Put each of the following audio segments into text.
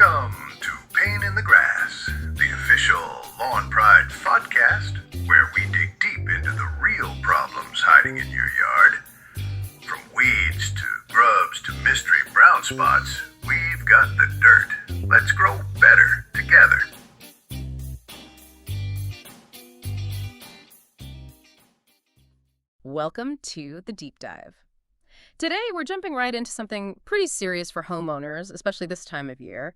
Welcome to Pain in the Grass, the official Lawn Pride podcast, where we dig deep into the real problems hiding in your yard. From weeds to grubs to mystery brown spots, we've got the dirt. Let's grow better together. Welcome to the Deep Dive. Today, we're jumping right into something pretty serious for homeowners, especially this time of year.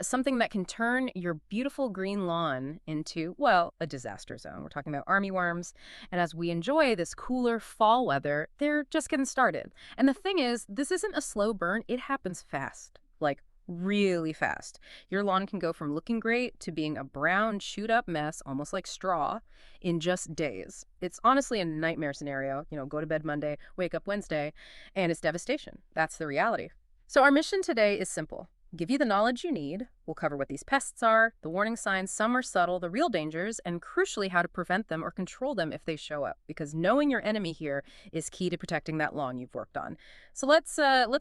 Something that can turn your beautiful green lawn into, well, a disaster zone. We're talking about armyworms. And as we enjoy this cooler fall weather, they're just getting started. And the thing is, this isn't a slow burn. It happens fast, like really fast. Your lawn can go from looking great to being a brown, chewed-up mess, almost like straw, in just days. It's honestly a nightmare scenario. Go to bed Monday, wake up Wednesday, and it's devastation. That's the reality. So our mission today is simple. Give you the knowledge you need. We'll cover what these pests are, the warning signs, some are subtle, the real dangers, and crucially how to prevent them or control them if they show up. Because knowing your enemy here is key to protecting that lawn you've worked on. So let's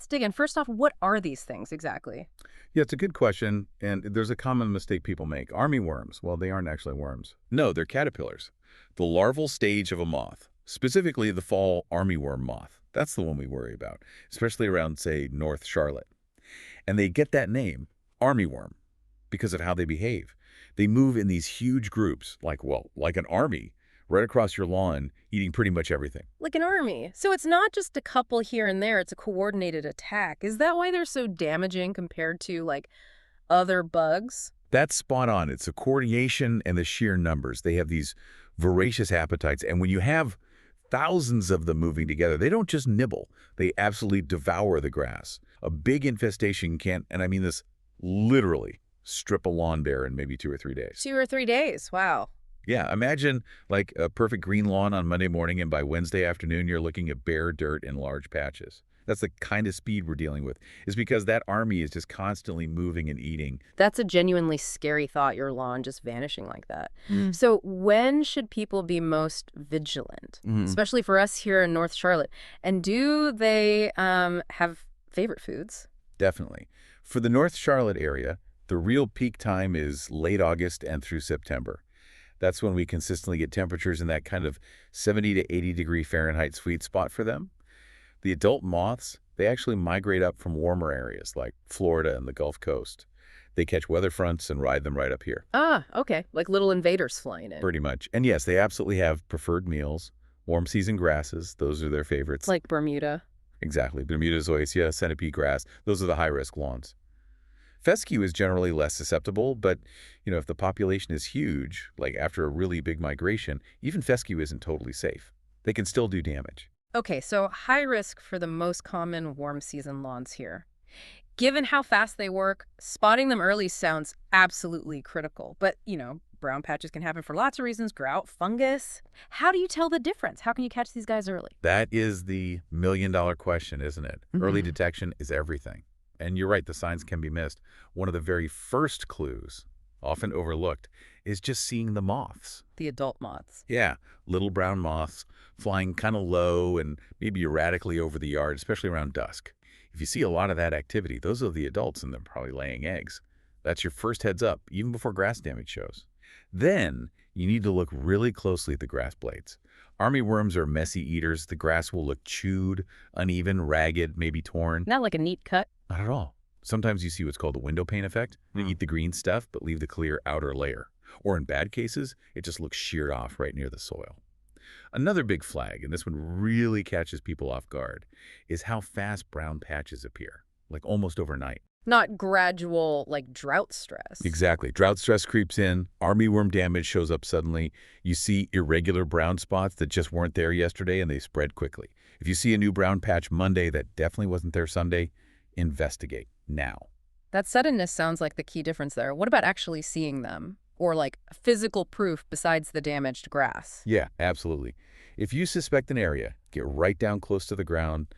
dig in. First off, what are these things exactly? Yeah, it's a good question, and there's a common mistake people make. Armyworms, well, they aren't actually worms. No, they're caterpillars. The larval stage of a moth, specifically the fall armyworm moth. That's the one we worry about, especially around, say, North Charlotte. And they get that name, armyworm, because of how they behave. They move in these huge groups, like an army, right across your lawn, eating pretty much everything. Like an army. So it's not just a couple here and there, it's a coordinated attack. Is that why they're so damaging compared to, other bugs? That's spot on. It's the coordination and the sheer numbers. They have these voracious appetites, and when you have thousands of them moving together, they don't just nibble. They absolutely devour the grass. A big infestation can, and I mean this literally, strip a lawn bare in maybe 2 or 3 days. 2 or 3 days. Wow. Yeah, imagine like a perfect green lawn on Monday morning, and by Wednesday afternoon, you're looking at bare dirt in large patches. That's the kind of speed we're dealing with. It's because that army is just constantly moving and eating. That's a genuinely scary thought, your lawn just vanishing like that. So when should people be most vigilant, especially for us here in North Charlotte? And do they have favorite foods? Definitely. For the North Charlotte area, the real peak time is late August and through September. That's when we consistently get temperatures in that kind of 70 to 80 degree Fahrenheit sweet spot for them. The adult moths, they actually migrate up from warmer areas like Florida and the Gulf Coast. They catch weather fronts and ride them right up here. Ah, okay. Like little invaders flying in. Pretty much. And yes, they absolutely have preferred meals. Warm season grasses, those are their favorites. Like Bermuda. Exactly. Bermuda zoysia, centipede grass, those are the high-risk lawns. Fescue is generally less susceptible, but, if the population is huge, like after a really big migration, even fescue isn't totally safe. They can still do damage. Okay, so high risk for the most common warm season lawns here. Given how fast they work, spotting them early sounds absolutely critical. But, brown patches can happen for lots of reasons, drought, fungus. How do you tell the difference? How can you catch these guys early? That is the million-dollar question, isn't it? Early detection is everything. And you're right, the signs can be missed. One of the very first clues, often overlooked, is just seeing the moths. The adult moths. Yeah, little brown moths flying kind of low and maybe erratically over the yard, especially around dusk. If you see a lot of that activity, those are the adults and they're probably laying eggs. That's your first heads up, even before grass damage shows. Then you need to look really closely at the grass blades. Armyworms are messy eaters. The grass will look chewed, uneven, ragged, maybe torn. Not like a neat cut. Not at all. Sometimes you see what's called the window pane effect. They eat the green stuff, but leave the clear outer layer. Or in bad cases, it just looks sheared off right near the soil. Another big flag, and this one really catches people off guard, is how fast brown patches appear, like almost overnight. Not gradual, like drought stress. Exactly. Drought stress creeps in, armyworm damage shows up suddenly. You see irregular brown spots that just weren't there yesterday, and they spread quickly. If you see a new brown patch Monday that definitely wasn't there Sunday, investigate now. That suddenness sounds like the key difference there. What about actually seeing them? Or like physical proof besides the damaged grass? Yeah, absolutely. If you suspect an area, get right down close to the ground,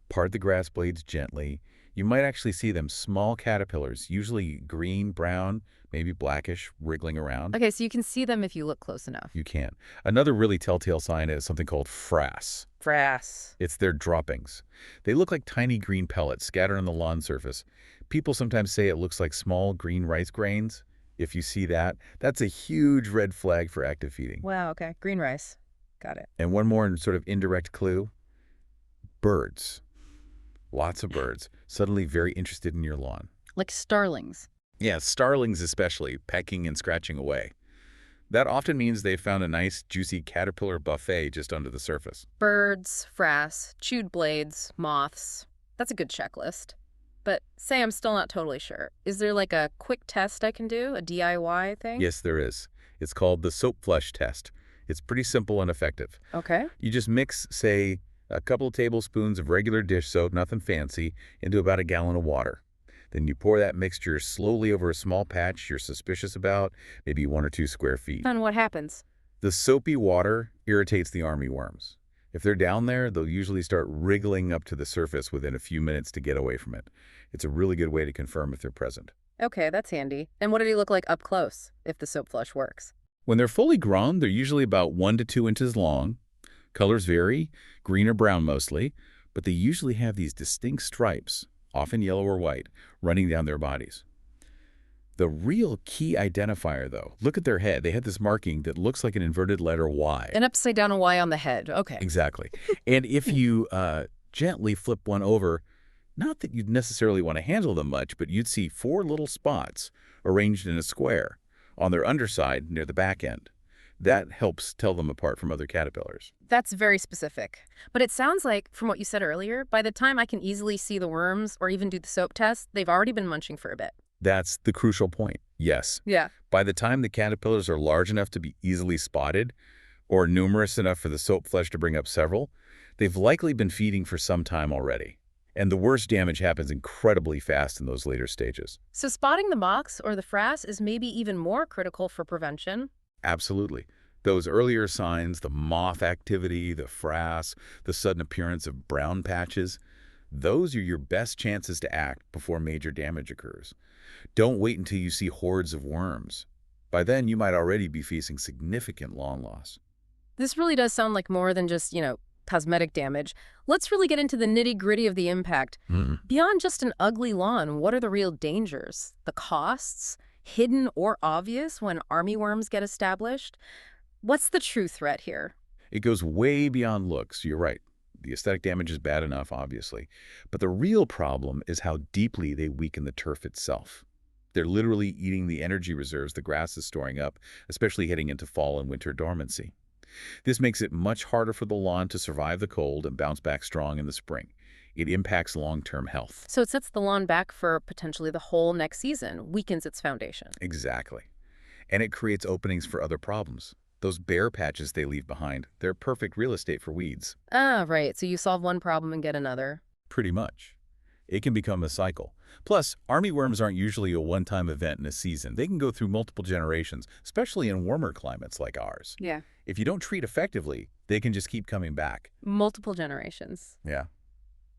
part the grass blades gently. You might actually see them small caterpillars, usually green, brown, maybe blackish, wriggling around. Okay, so you can see them if you look close enough. You can. Another really telltale sign is something called frass. Frass. It's their droppings. They look like tiny green pellets scattered on the lawn surface. People sometimes say it looks like small green rice grains. If you see that, that's a huge red flag for active feeding. Wow, okay. Green rice. Got it. And one more sort of indirect clue, birds. Lots of birds, suddenly very interested in your lawn. Like starlings. Yeah, starlings especially, pecking and scratching away. That often means they've found a nice, juicy caterpillar buffet just under the surface. Birds, frass, chewed blades, moths. That's a good checklist. But say I'm still not totally sure. Is there like a quick test I can do, a DIY thing? Yes, there is. It's called the soap flush test. It's pretty simple and effective. Okay. You just mix, say, a couple of tablespoons of regular dish soap, nothing fancy, into about a gallon of water. Then you pour that mixture slowly over a small patch you're suspicious about, maybe 1 or 2 square feet. And what happens? The soapy water irritates the armyworms. If they're down there, they'll usually start wriggling up to the surface within a few minutes to get away from it. It's a really good way to confirm if they're present. Okay, that's handy. And what do they look like up close, if the soap flush works? When they're fully grown, they're usually about 1 to 2 inches long. Colors vary, green or brown mostly, but they usually have these distinct stripes, often yellow or white, running down their bodies. The real key identifier, though, look at their head. They have this marking that looks like an inverted letter Y. An upside down Y on the head. Okay. Exactly. And if you gently flip one over, not that you'd necessarily want to handle them much, but you'd see 4 little spots arranged in a square on their underside near the back end. That helps tell them apart from other caterpillars. That's very specific. But it sounds like, from what you said earlier, by the time I can easily see the worms or even do the soap test, they've already been munching for a bit. That's the crucial point. Yes. Yeah. By the time the caterpillars are large enough to be easily spotted, or numerous enough for the soap flush to bring up several, they've likely been feeding for some time already. And the worst damage happens incredibly fast in those later stages. So spotting the moths or the frass is maybe even more critical for prevention? Absolutely. Those earlier signs, the moth activity, the frass, the sudden appearance of brown patches, those are your best chances to act before major damage occurs. Don't wait until you see hordes of worms. By then, you might already be facing significant lawn loss. This really does sound like more than just, cosmetic damage. Let's really get into the nitty-gritty of the impact. Beyond just an ugly lawn, what are the real dangers? The costs? Hidden or obvious when armyworms get established? What's the true threat here? It goes way beyond looks, you're right. The aesthetic damage is bad enough, obviously. But the real problem is how deeply they weaken the turf itself. They're literally eating the energy reserves the grass is storing up, especially heading into fall and winter dormancy. This makes it much harder for the lawn to survive the cold and bounce back strong in the spring. It impacts long-term health. So it sets the lawn back for potentially the whole next season, weakens its foundation. Exactly. And it creates openings for other problems. Those bare patches they leave behind, they're perfect real estate for weeds. Ah, right. So you solve one problem and get another. Pretty much. It can become a cycle. Plus, armyworms aren't usually a one-time event in a season. They can go through multiple generations, especially in warmer climates like ours. Yeah. If you don't treat effectively, they can just keep coming back. Multiple generations. Yeah.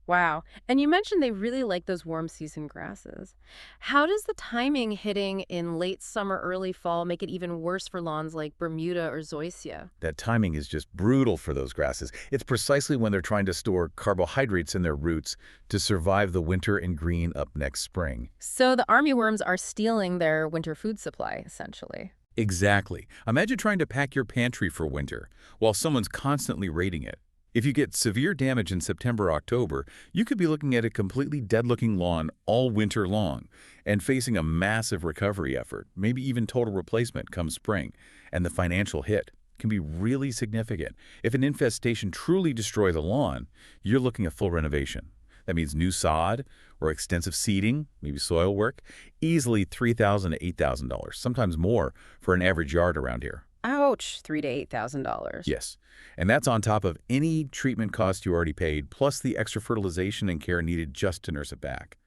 Wow. And you mentioned they really like those warm season grasses. How does the timing hitting in late summer, early fall make it even worse for lawns like Bermuda or Zoysia? That timing is just brutal for those grasses. It's precisely when they're trying to store carbohydrates in their roots to survive the winter and green up next spring. So the armyworms are stealing their winter food supply, essentially. Exactly. Imagine trying to pack your pantry for winter while someone's constantly raiding it. If you get severe damage in September or October, you could be looking at a completely dead-looking lawn all winter long and facing a massive recovery effort, maybe even total replacement come spring. And the financial hit can be really significant. If an infestation truly destroys a lawn, you're looking at full renovation. That means new sod or extensive seeding, maybe soil work, easily $3,000 to $8,000, sometimes more for an average yard around here. Ouch, $3,000 to $8,000. Yes, and that's on top of any treatment cost you already paid, plus the extra fertilization and care needed just to nurse it back.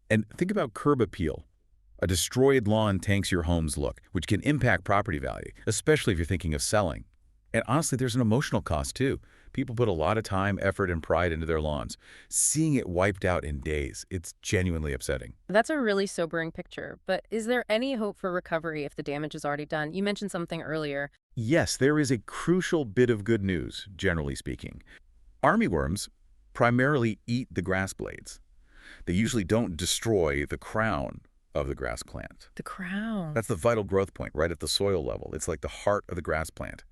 And think about curb appeal. A destroyed lawn tanks your home's look, which can impact property value, especially if you're thinking of selling. And honestly, there's an emotional cost too. People put a lot of time, effort, and pride into their lawns. Seeing it wiped out in days, it's genuinely upsetting. That's a really sobering picture, but is there any hope for recovery if the damage is already done? You mentioned something earlier. Yes, there is a crucial bit of good news, generally speaking. Armyworms primarily eat the grass blades. They usually don't destroy the crown of the grass plant. The crown. That's the vital growth point right at the soil level. It's like the heart of the grass plant.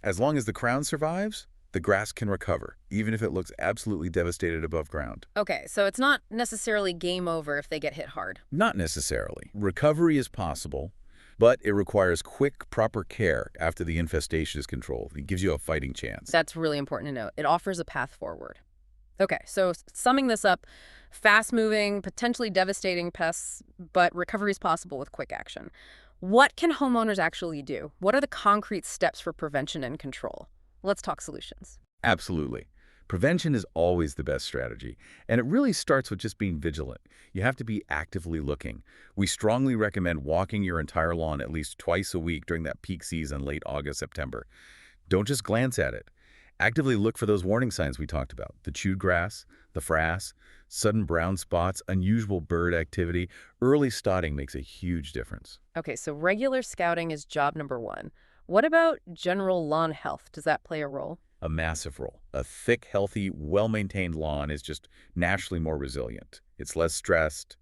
As long as the crown survives, the grass can recover, even if it looks absolutely devastated above ground. Okay, so it's not necessarily game over if they get hit hard. Not necessarily. Recovery is possible, but it requires quick, proper care after the infestation is controlled. It gives you a fighting chance. That's really important to note. It offers a path forward. Okay, so summing this up, fast-moving, potentially devastating pests, but recovery is possible with quick action. What can homeowners actually do? What are the concrete steps for prevention and control? Let's talk solutions. Absolutely. Prevention is always the best strategy, and it really starts with just being vigilant. You have to be actively looking. We strongly recommend walking your entire lawn at least twice a week during that peak season, late August, September. Don't just glance at it. Actively look for those warning signs we talked about: the chewed grass, the frass, sudden brown spots, unusual bird activity. Early spotting makes a huge difference. Okay, so regular scouting is job number one. What about general lawn health? Does that play a role? A massive role. A thick, healthy, well-maintained lawn is just naturally more resilient. It's less stressed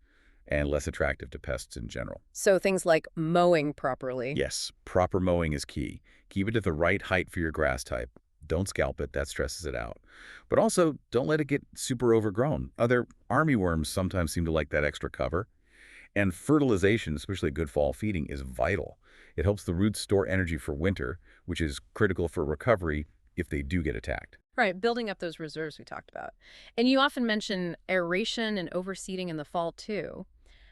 and less attractive to pests in general. So things like mowing properly. Yes, proper mowing is key. Keep it at the right height for your grass type. Don't scalp it, that stresses it out. But also, don't let it get super overgrown. Other armyworms sometimes seem to like that extra cover. And fertilization, especially good fall feeding, is vital. It helps the roots store energy for winter, which is critical for recovery if they do get attacked. Right, building up those reserves we talked about. And you often mention aeration and overseeding in the fall, too.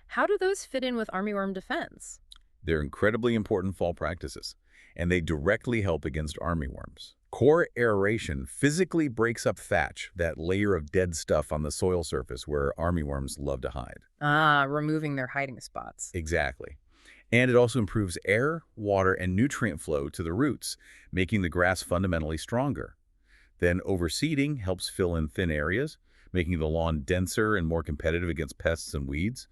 How do those fit in with armyworm defense? They're incredibly important fall practices, and they directly help against armyworms. Core aeration physically breaks up thatch, that layer of dead stuff on the soil surface where armyworms love to hide. Ah, removing their hiding spots. Exactly. And it also improves air, water, and nutrient flow to the roots, making the grass fundamentally stronger. Then overseeding helps fill in thin areas, making the lawn denser and more competitive against pests and weeds.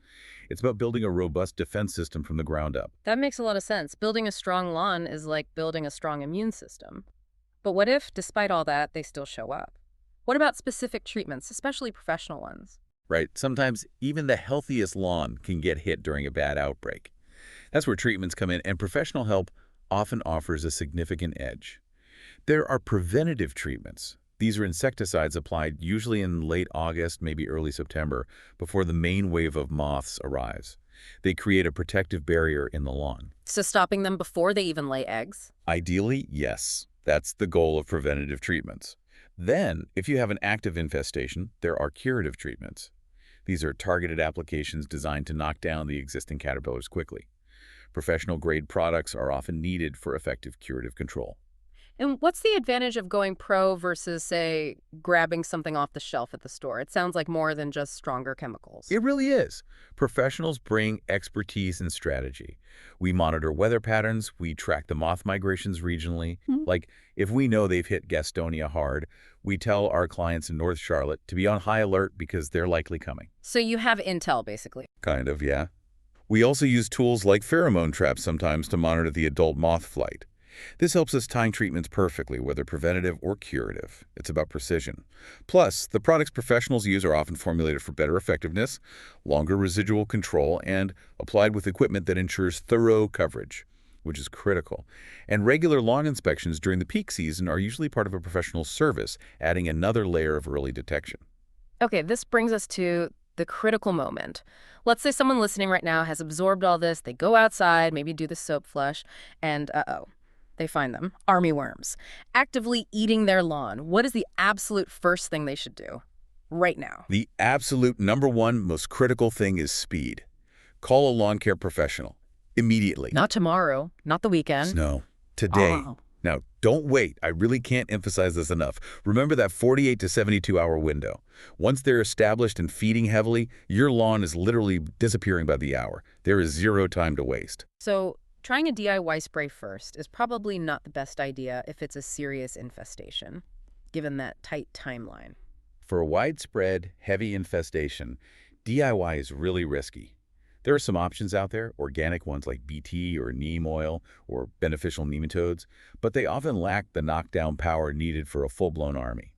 It's about building a robust defense system from the ground up. That makes a lot of sense. Building a strong lawn is like building a strong immune system. But what if, despite all that, they still show up? What about specific treatments, especially professional ones? Right? Sometimes even the healthiest lawn can get hit during a bad outbreak. That's where treatments come in, and professional help often offers a significant edge. There are preventative treatments. These are insecticides applied usually in late August, maybe early September, before the main wave of moths arrives. They create a protective barrier in the lawn. So stopping them before they even lay eggs? Ideally, yes. That's the goal of preventative treatments. Then, if you have an active infestation, there are curative treatments. These are targeted applications designed to knock down the existing caterpillars quickly. Professional-grade products are often needed for effective curative control. And what's the advantage of going pro versus, say, grabbing something off the shelf at the store? It sounds like more than just stronger chemicals. It really is. Professionals bring expertise and strategy. We monitor weather patterns, we track the moth migrations regionally. Like, if we know they've hit Gastonia hard, we tell our clients in North Charlotte to be on high alert because they're likely coming. So you have intel, basically. Kind of, yeah. We also use tools like pheromone traps sometimes to monitor the adult moth flight. This helps us time treatments perfectly, whether preventative or curative. It's about precision. Plus, the products professionals use are often formulated for better effectiveness, longer residual control, and applied with equipment that ensures thorough coverage, which is critical. And regular lawn inspections during the peak season are usually part of a professional service, adding another layer of early detection. Okay, this brings us to the critical moment. Let's say someone listening right now has absorbed all this, they go outside, maybe do the soap flush, and they find them, armyworms, actively eating their lawn. What is the absolute first thing they should do right now? The absolute number one most critical thing is speed. Call a lawn care professional immediately. Not tomorrow, not the weekend. No, today. Oh. Now, don't wait. I really can't emphasize this enough. Remember that 48 to 72-hour window. Once they're established and feeding heavily, your lawn is literally disappearing by the hour. There is zero time to waste. So trying a DIY spray first is probably not the best idea if it's a serious infestation. given that tight timeline? For a widespread, heavy infestation, DIY is really risky. There are some options out there, organic ones like BT or neem oil or beneficial nematodes, but they often lack the knockdown power needed for a full-blown army.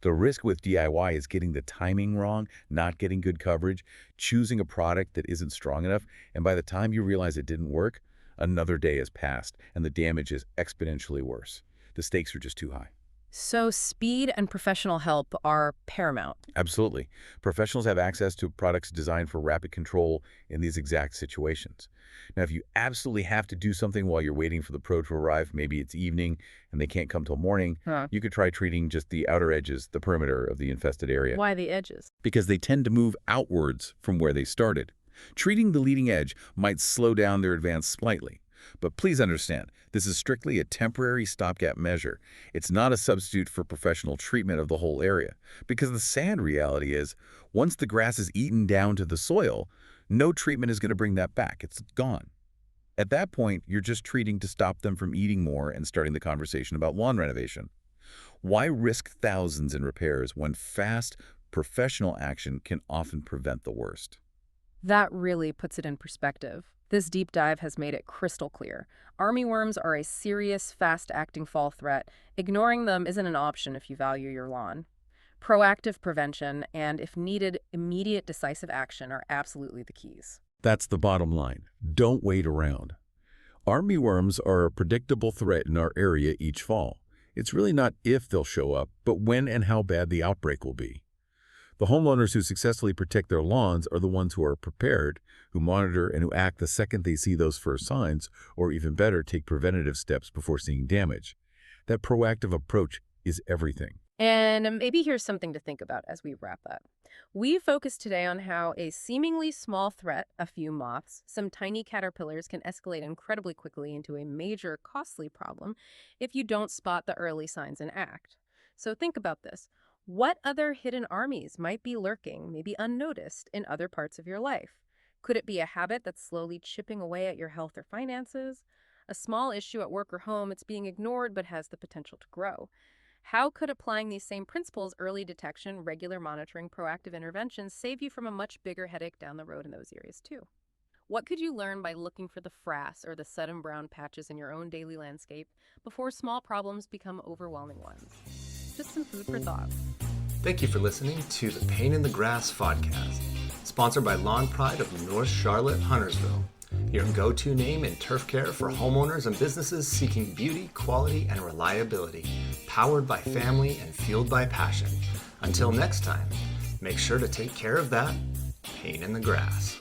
The risk with DIY is getting the timing wrong, not getting good coverage, choosing a product that isn't strong enough, and by the time you realize it didn't work, another day has passed and the damage is exponentially worse. The stakes are just too high. So speed and professional help are paramount. Absolutely. Professionals have access to products designed for rapid control in these exact situations. Now, if you absolutely have to do something while you're waiting for the pro to arrive, maybe it's evening and they can't come till morning, you could try treating just the outer edges, the perimeter of the infested area. Why the edges? Because they tend to move outwards from where they started. Treating the leading edge might slow down their advance slightly. But please understand, this is strictly a temporary stopgap measure. It's not a substitute for professional treatment of the whole area. Because the sad reality is, once the grass is eaten down to the soil, no treatment is going to bring that back. It's gone. At that point, you're just treating to stop them from eating more and starting the conversation about lawn renovation. Why risk thousands in repairs when fast, professional action can often prevent the worst? That really puts it in perspective. This deep dive has made it crystal clear. Armyworms are a serious, fast-acting fall threat. Ignoring them isn't an option if you value your lawn. Proactive prevention and, if needed, immediate decisive action are absolutely the keys. That's the bottom line. Don't wait around. Armyworms are a predictable threat in our area each fall. It's really not if they'll show up, but when and how bad the outbreak will be. The homeowners who successfully protect their lawns are the ones who are prepared, who monitor and who act the second they see those first signs, or even better, take preventative steps before seeing damage. That proactive approach is everything. And maybe here's something to think about as we wrap up. We focused today on how a seemingly small threat, a few moths, some tiny caterpillars, can escalate incredibly quickly into a major, costly problem if you don't spot the early signs and act. So think about this. What other hidden armies might be lurking, maybe unnoticed, in other parts of your life? Could it be a habit that's slowly chipping away at your health or finances? A small issue at work or home that's being ignored but has the potential to grow? How could applying these same principles, early detection, regular monitoring, proactive interventions, save you from a much bigger headache down the road in those areas too? What could you learn by looking for the frass or the sudden brown patches in your own daily landscape before small problems become overwhelming ones? Just some food for thought. Thank you for listening to the Pain in the Grass podcast, sponsored by Lawn Pride of North Charlotte, Huntersville, your go-to name in turf care for homeowners and businesses seeking beauty, quality, and reliability, powered by family and fueled by passion. Until next time, make sure to take care of that pain in the grass.